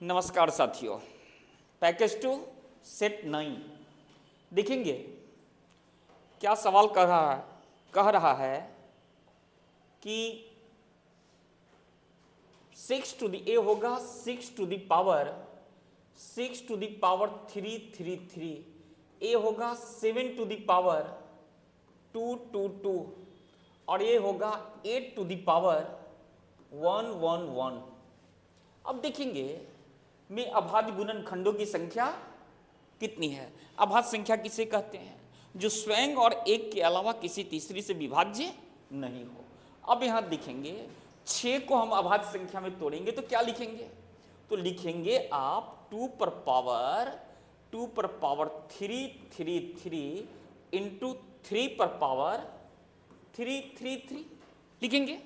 नमस्कार साथियों, package 2 set 9 देखेंगे। क्या सवाल कह रहा है कि 6 टू द ए होगा 6 टू द पावर 333, ए होगा 7 टू द पावर 222 और ये होगा 8 टू द पावर 111। अब देखेंगे में अभाज्य गुणनखंडों की संख्या कितनी है। अभाज्य संख्या किसे कहते हैं? जो स्वयं और एक के अलावा किसी तीसरी से विभाज्य नहीं हो। अब यहां देखेंगे 6 को हम अभाज्य संख्या में तोड़ेंगे तो क्या लिखेंगे? तो लिखेंगे आप 2 पर पावर 333 इंटू 3 पर पावर 333 लिखेंगे।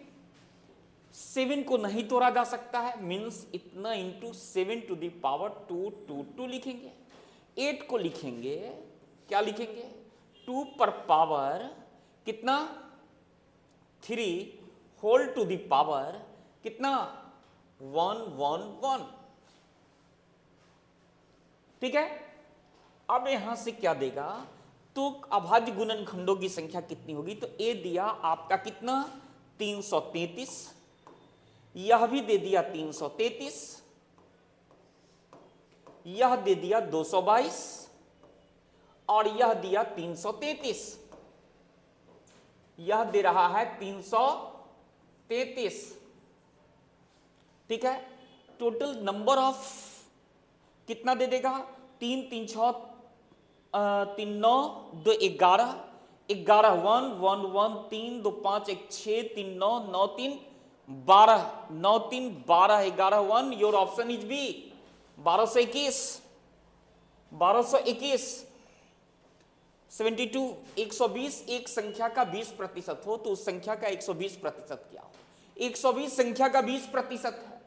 7 को नहीं तोड़ा जा सकता है, मीन्स इतना इंटू 7 टू द पावर 222 लिखेंगे। 8 को लिखेंगे, क्या लिखेंगे? 2 पर पावर कितना 3 होल टू द पावर कितना 111। ठीक है। अब यहां से क्या देगा? तो अभाज्य गुणनखंडों की संख्या कितनी होगी? तो ए दिया आपका कितना 333, यह भी दे दिया 333, यह दे दिया 222 और यह दिया 333, यह दे रहा है 333। ठीक है। टोटल नंबर ऑफ कितना दे देगा? 3 3 6 3 9 2 11 11 1 1 1 3 2 5 1 6 3 9 9 3 12 9 3 12 11 1 योर ऑप्शन इज बी 1221 72। 120 एक संख्या का 20% हो तो उस संख्या का 120% क्या हो? 120 संख्या का 20% है।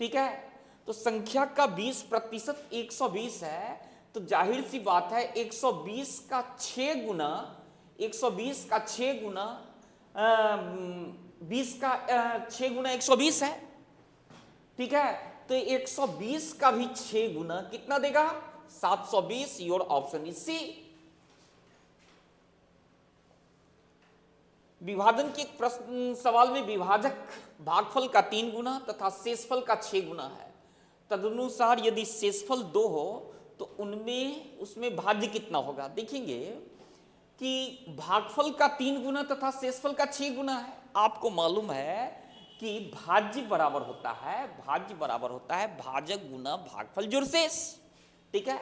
ठीक है। तो संख्या का 20% 120 है, तो जाहिर सी बात है 120 का 6 गुना 120 का 6 गुना 20 का 6 गुना 120 है। ठीक है। तो 120 का भी 6 गुना कितना देगा? 720। Your option is C. विभाजन के एक प्रश्न सवाल में विभाजक भागफल का 3 गुना तथा शेषफल का 6 गुना है। तदनुसार यदि शेषफल 2 हो तो उसमें भाज्य कितना होगा? देखेंगे कि भागफल का 3 गुना तथा शेषफल का 6 गुना है। आपको मालूम है कि भाज्य बराबर होता है भाजक गुना भागफल जोड़ शेष। ठीक है।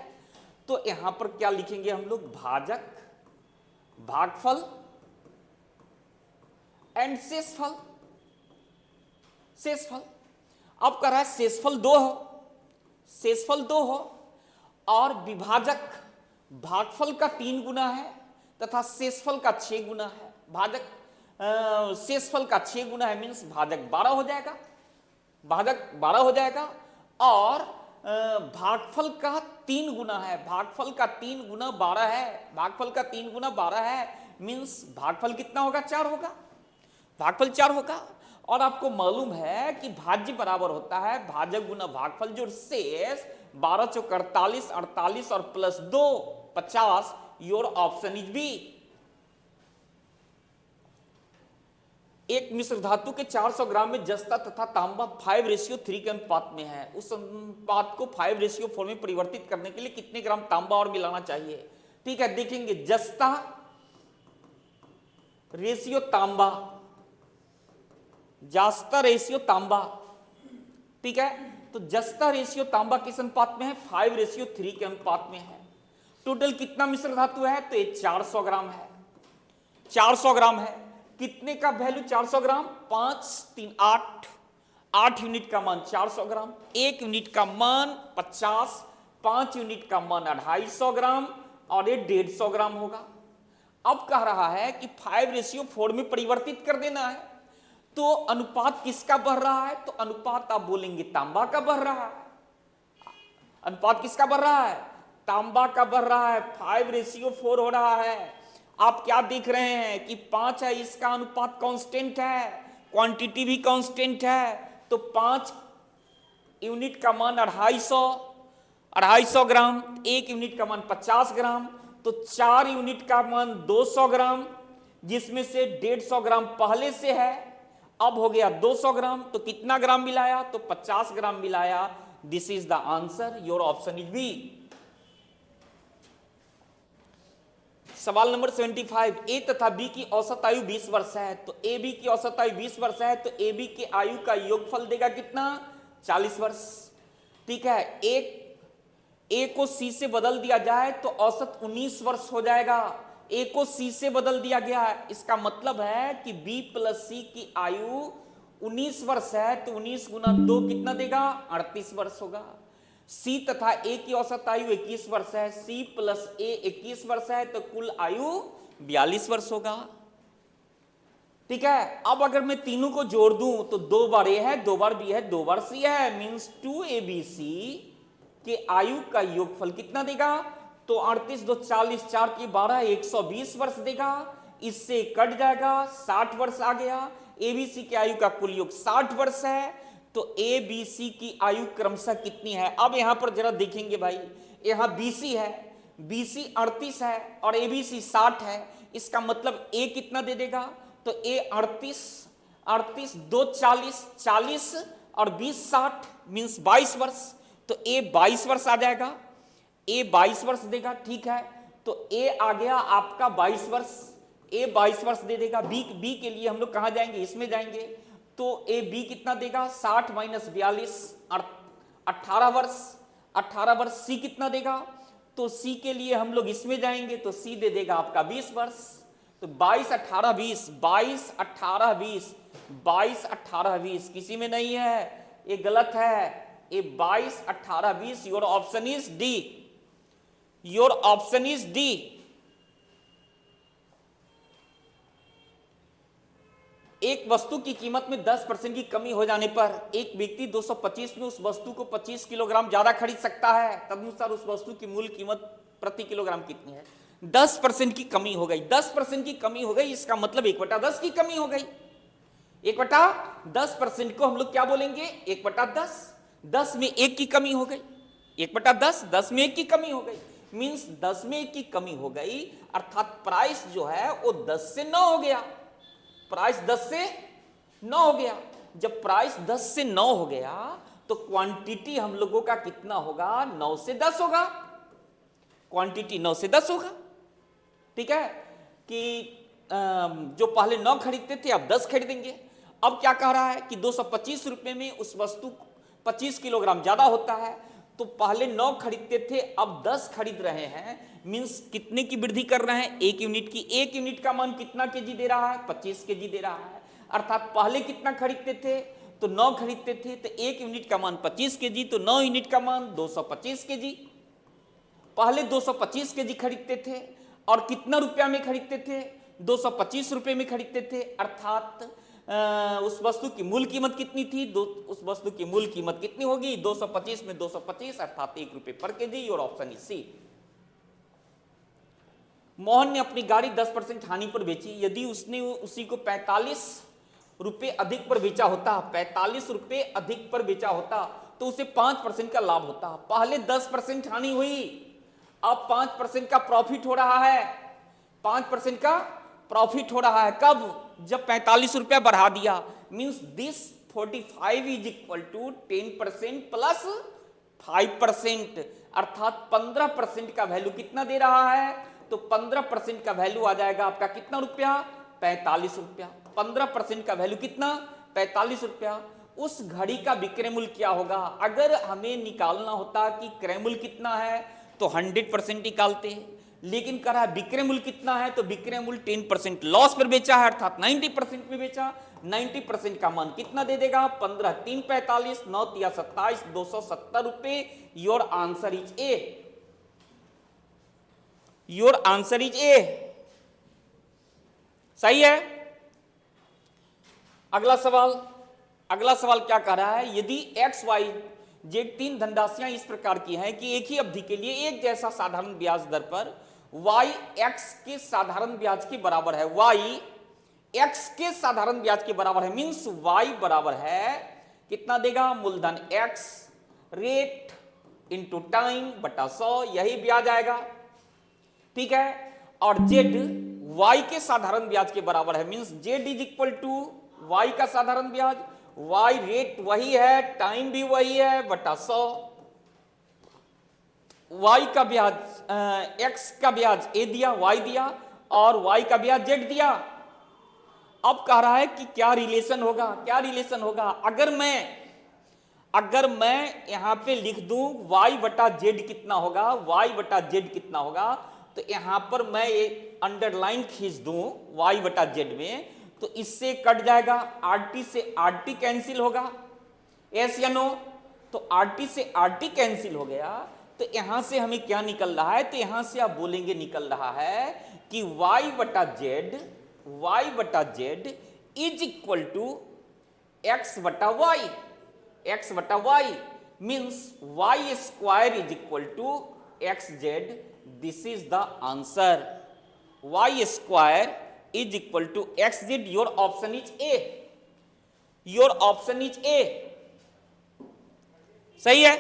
तो यहां पर क्या लिखेंगे हम लोग? भाजक भागफल एंड शेषफल। अब कह रहा है शेषफल 2 हो और विभाजक भागफल का 3 गुना है तथा शेषफल का 6 गुना है। भाजक शेषफल का 6 गुना है, मीन्स भाजक 12 हो जाएगा और भागफल का 3 गुना है। भागफल का 3 गुना 12 है, मीन्स भागफल कितना होगा? 4 होगा। भागफल 4 होगा। और आपको मालूम है कि भाज्य बराबर होता है भाजक गुना भागफल जोड़ शेष। 12 चौक 48, 48 और plus 2 50। Your option is B. एक मिश्र धातु के 400 ग्राम में जस्ता तथा तांबा 5:3 के अनुपात में है। उस अनुपात को 5:4 में परिवर्तित करने के लिए कितने ग्राम तांबा और मिलाना चाहिए? ठीक है। देखेंगे जस्ता रेशियो तांबा। ठीक है। तो जस्ता रेशियो तांबा किस अनुपात में है? 5:3 के अनुपात में है। टोटल कितना मिश्र धातु है? तो ये 400 ग्राम है। 400 ग्राम है। कितने का वैल्यू 400 ग्राम? 5 3 8 8 यूनिट का मान 400 ग्राम। 1 यूनिट का मान 50, 5 यूनिट का मान 250 ग्राम और ये 150 ग्राम होगा। अब कह रहा है कि 5:4 में परिवर्तित कर देना है। तो अनुपात किसका बढ़ रहा है? तो अनुपात आप बोलेंगे तांबा का बढ़ रहा है। अनुपात किसका बढ़ रहा है? तांबा का बढ़ रहा है। 5:4 हो रहा है। आप क्या देख रहे हैं कि 5 है, इसका अनुपात कांस्टेंट है, क्वांटिटी भी कांस्टेंट है। तो 5 यूनिट का मान 250 ग्राम, 1 यूनिट का मान 50 ग्राम, तो 4 यूनिट का मान 200 ग्राम, जिसमें से 150 ग्राम पहले से है, अब हो गया 200 ग्राम, तो कितना ग्राम मिलाया, तो 50 ग्राम मिलाया। This is the answer, your option is B. सवाल नंबर 75, ए तथा बी की औसत आयु 20 वर्ष है, तो ए बी की औसत आयु 20 वर्ष है, तो ए बी की आयु का योगफल देगा कितना, 40 वर्ष। ठीक है, ए को सी से बदल दिया जाए तो औसत 19 वर्ष हो जाएगा। ए को सी से बदल दिया गया है, इसका मतलब है कि बी प्लस सी की आयु 19 वर्ष है, तो 19 गुना 2 कितना देगा, 38 वर्ष होगा। सी तथा ए की औसत आयु 21 वर्ष है, सी प्लस ए 21 वर्ष है, तो कुल आयु 42 वर्ष होगा। ठीक है, अब अगर मैं तीनों को जोड़ दूं तो 2 बार ए है, 2 बार बी है, 2 बार सी है, मींस 2abc के आयु का योगफल कितना देगा, तो 38 2 40, 4 की 12, 120 वर्ष देगा। इससे कट जाएगा, 60 वर्ष आ गया। एबीसी की आयु का कुल योग 60 वर्ष है, तो ए बी सी की आयु क्रमशः कितनी है। अब यहां पर जरा देखेंगे भाई, यहां बीसी है, बीसी 38 है और एबीसी 60 है, इसका मतलब ए कितना दे देगा, तो ए 38 2 40, 40 और 20 60 मीन्स 22 वर्ष, तो ए 22 वर्ष आ जाएगा, ए 22 वर्ष देगा। ठीक है, तो ए आ गया आपका 22 वर्ष, ए 22 वर्ष दे देगा। बी के लिए हम लोग कहां जाएंगे, इसमें जाएंगे, तो ए बी कितना देगा, 60 माइनस 42 18 वर्ष, 18 वर्ष। सी कितना देगा, तो सी के लिए हम लोग इसमें जाएंगे, तो सी दे देगा आपका 20 वर्ष। तो 22 18 20, 22 18 20, 22 18 20 किसी में नहीं है, ये गलत है, ये 22 18 20। Your option is D, your option is D. एक वस्तु की कीमत में 10% की कमी हो जाने पर एक व्यक्ति 225 में उस वस्तु को 25 किलोग्राम ज्यादा खरीद सकता है, तदनुसार उस वस्तु की मूल कीमत प्रति किलोग्राम कितनी है। 10% की कमी हो गई, 10% की कमी हो गई, इसका मतलब 1/10 की कमी हो गई। 1/10% को हम लोग क्या बोलेंगे, 1/10, 10 में 1 की कमी हो गई, 1/10, 10 में 1 की कमी हो गई, मींस 10 में 1 की कमी हो गई, अर्थात प्राइस जो है वो 10 से 9 हो गया, प्राइस 10 से 9 हो गया। जब प्राइस 10 से 9 हो गया तो क्वांटिटी हम लोगों का कितना होगा, 9 से 10 होगा, क्वांटिटी 9 से 10 होगा। ठीक है, कि जो पहले 9 खरीदते थे अब 10 खरीदेंगे। अब क्या कह रहा है कि 225 रुपए में उस वस्तु 25 किलोग्राम ज्यादा होता है, तो पहले 9 खरीदते थे अब 10 खरीद रहे हैं, मींस कितने की वृद्धि कर रहे हैं, 1 यूनिट की। 1 यूनिट का मान कितना केजी दे रहा है, 25 केजी दे रहा है, अर्थात पहले कितना खरीदते थे, तो 9 खरीदते थे, तो 1 यूनिट का मान 25 केजी, तो 9 यूनिट का मान 225 केजी। पहले 225 केजी खरीदते थे और कितना रुपया में खरीदते थे, 225 रुपए में खरीदते थे, अर्थात उस वस्तु की मूल कीमत कितनी थी, उस वस्तु की मूल कीमत कितनी होगी, 225 में 225 अर्थात 1 रुपए पर केजी। और ऑप्शन इज सी। मोहन ने अपनी गाड़ी 10% हानि पर बेची, यदि उसने उसी को 45 रुपए अधिक पर बेचा होता, 45 रुपए अधिक पर बेचा होता, तो उसे 5% का लाभ होता। पहले 10% हानि हुई, अब 5% का प्रॉफिट हो रहा है, 5% का प्रॉफिट हो रहा है। कब, जब 45 रुपया बढ़ा दिया, means this 45 is equal to 10% plus 5%, अर्थात 15% का वैल्यू कितना दे रहा है, तो 15% का वैल्यू आ जाएगा आपका कितना रुपया, 45 रुपया। 15% का वैल्यू कितना, 45 रुपया। उस घड़ी का विक्रय मूल्य क्या होगा, अगर हमें निकालना होता कि क्रय मूल्य कितना है तो 100% निकालते हैं, लेकिन कह रहा है विक्रय मूल्य कितना है, तो विक्रय मूल्य 10% लॉस पर बेचा है, अर्थात 90% में बेचा। 90% का मान कितना दे देगा, 15 3 45, 9 3 27, 270 रुपए। Your answer is A, your answer is A, सही है। अगला सवाल, अगला सवाल क्या कह रहा है, यदि एक्स वाई जेड 3 धनराशियां इस प्रकार की हैं कि एक ही अवधि के लिए एक जैसा साधारण ब्याज दर पर y x के साधारण ब्याज के बराबर है, y x के साधारण ब्याज के बराबर है, मींस y बराबर है कितना देगा, मूलधन x रेट इंटू टाइम बटा 100, यही ब्याज आएगा, ठीक है। और जेड वाई के साधारण ब्याज के बराबर है, means Z is equal to Y का साधारण ब्याज, वाई रेट वही है, टाइम भी वही है, बटा 100। वाई का ब्याज एक्स का ब्याज ए दिया, वाई दिया, और वाई का ब्याज जेड दिया। अब कह रहा है कि क्या रिलेशन होगा, क्या रिलेशन होगा। अगर मैं यहां पे लिख दूं y बटा जेड कितना होगा, y बटा जेड कितना होगा, तो यहां पर मैं एक अंडरलाइन खींच दूं y बटा जेड में, तो इससे कट जाएगा, RT से RT कैंसिल होगा, यस या नो। तो RT से RT कैंसिल हो गया, तो यहां से हमें क्या निकल रहा है, तो यहां से आप बोलेंगे निकल रहा है कि y बटा Z is equal to x बटा वाई, x बटा वाई means y square is equal to X Z. This is the answer, y square is equal to X Z. Your option is A, your option is A, सही है।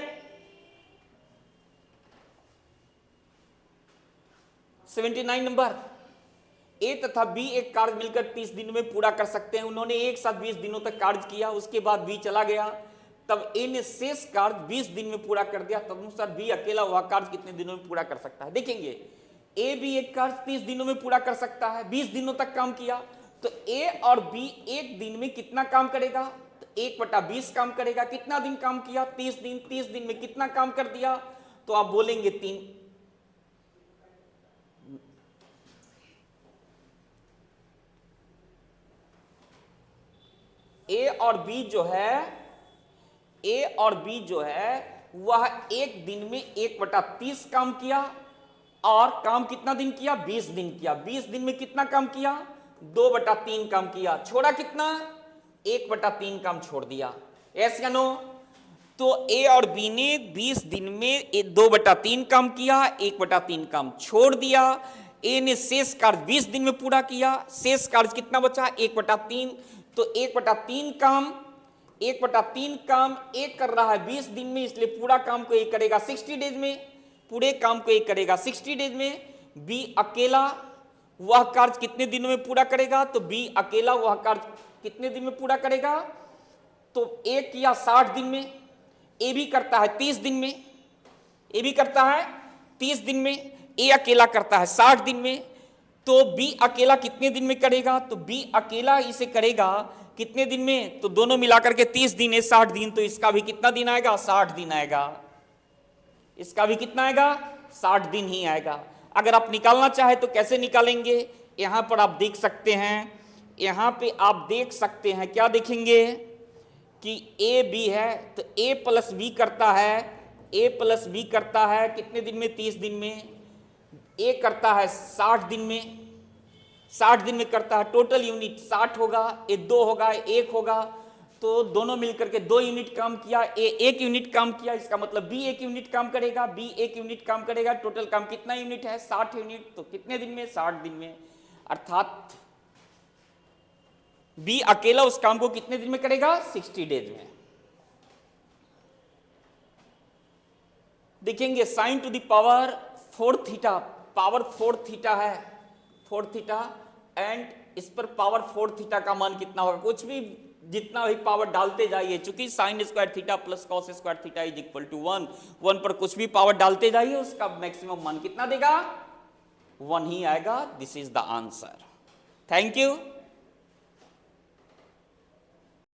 79 number, ए तथा B एक कार्य मिलकर 30 दिनों में पूरा कर सकते हैं। उन्होंने एक साथ 20 दिनों तक कार्य किया, उसके बाद बी चला गया, तब ए ने शेष कार्य 20 दिन में पूरा कर दिया, तदनुसार बी अकेला वह कार्य कितने दिनों में पूरा कर सकता है। देखेंगे ए भी एक कार्य 30 दिनों में पूरा कर सकता है, 20 दिनों तक काम किया, तो ए और बी एक दिन में कितना काम करेगा, तो 1/20 काम करेगा। कितना दिन काम किया, 30 दिन, 30 दिन में कितना काम कर दिया, तो आप बोलेंगे 3। ए और बी जो है वह एक दिन में 1/30 काम किया, और काम कितना दिन किया, 20 दिन किया। 20 दिन में कितना काम किया, 2/3 काम किया, छोड़ा कितना, 1/3 काम छोड़ दिया, यस या नो। तो ए और बी ने 20 दिन में 2/3 काम किया, 1/3 काम छोड़ दिया। ए ने शेष कार्य 20 दिन में पूरा किया, शेष कार्य कितना बचा, 1/3। तो 1/3 काम एक कर रहा है 20 दिन में, इसलिए पूरा काम को एक करेगा 60 डेज में, पूरे काम को एक करेगा 60 डेज में। बी अकेला वह कार्य कितने दिनों में पूरा करेगा, तो बी अकेला वह कार्य कितने दिन में पूरा करेगा, तो एक या 60 दिन में। ए भी करता है 30 दिन में, ए भी करता है 30 दिन में, ए अकेला करता है 60 दिन में। तो बी अकेला कितने दिन में करेगा, तो बी अकेला इसे करेगा कितने दिन में, तो दोनों मिलाकर के 30 दिन है 60 दिन, तो इसका भी कितना दिन आएगा, 60 दिन आएगा, इसका भी कितना आएगा, 60 दिन ही आएगा। अगर आप निकालना चाहे तो कैसे निकालेंगे, यहां पर आप देख सकते हैं, यहां पे आप देख सकते हैं, क्या देखेंगे कि ए बी है, तो ए प्लस बी करता है, ए प्लस बी करता है कितने दिन में, 30 दिन में। ए करता है 60 दिन में, 60 दिन में करता है, टोटल यूनिट 60 होगा, ए 2 होगा, 1 होगा, तो दोनों मिलकर के 2 यूनिट काम किया, ए 1 यूनिट काम किया, इसका मतलब बी 1 यूनिट काम करेगा, बी 1 यूनिट काम करेगा। टोटल काम कितना यूनिट है, 60 यूनिट, तो कितने दिन में, 60 दिन में। अर्थात बी अकेला उस काम को कितने दिन में करेगा, 60 डेज में। देखेंगे sign to the power 4 theta, power 4 theta है, 4 थीटा, एंड इस पर पावर 4 थीटा का मान कितना होगा, कुछ भी जितना भी पावर डालते जाइए, चूंकि sine square theta plus cos square theta is equal to 1, 1 पर कुछ भी पावर डालते जाइए, उसका मैक्सिमम मान कितना देगा, 1 ही आएगा। This is the answer. Thank you.